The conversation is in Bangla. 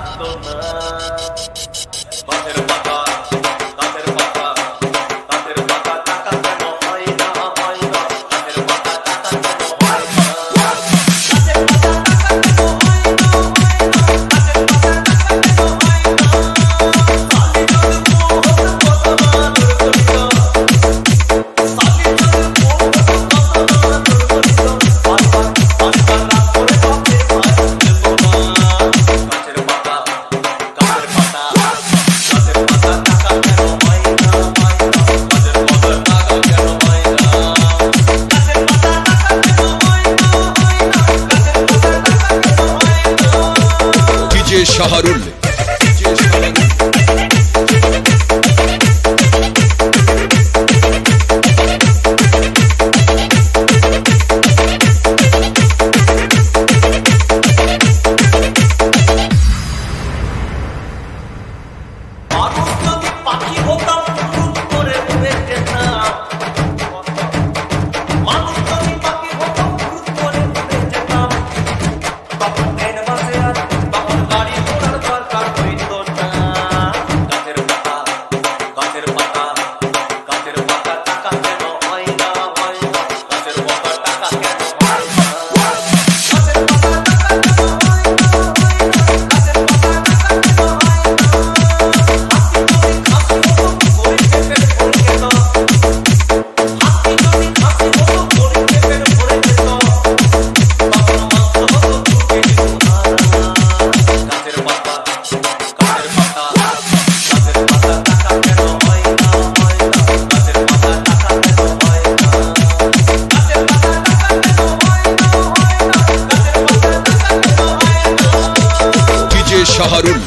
থাকতো না। গাছের পাতা গাছের পাতা গাছের পাতা টাকা কেন হয় না হয় না গাছের পাতা টাকা কেন হয় না গাছের পাতা টাকা কেন হয় না হয় না গাছের পাতা টাকা কেন হয় না সালি যদি মোহ কথা না দুর্গরিত সালি যদি মোহ কথা না দুর্গরিত বারবার বারবার রাগ করে বাপে ভাই দেব না গাছের পাতা গাছের পাতা গাছের পাতা টাকা কেন হয় না হয় না গাছের পাতা টাকা কেন হয় না গাছের পাতা টাকা কেন হয় না হয় না গাছের পাতা টাকা কেন হয় না ডিজে শাহরুল মানুষ যদি পাখি হতাম ফুট করে উড়ে যেতাম মানুষ যদি পাখি হতাম ফুট করে উড়ে যেতাম তখন ট্রেন বাসে আর তখন গাড়ি ঘোড়ার দরকার হইতো না গাছের পাতা গাছের পাতা গাছের পাতা টাকা কেন হয় না হয় না গাছের পাতা টাকা কেন হয় না গাছের পাতা টাকা কেন হয় না হয় না গাছের পাতা টাকা কেন হয় না হাতি যদি খাসি হতো গরিবে পেট ভরে যেত হাতি যদি খাসি হতো গরিবে পেট ভরে যেত তখন মাংস হতো দুর্গে দুহারা গাছের পাতা গাছের পাতা গাছের পাতা টাকা কেন হয় না হয় না গাছের পাতা টাকা কেন হয় না গাছের পাতা টাকা কেন হয় না হয় না গাছের পাতা টাকা কেন হয় না ডিজে শাহরুল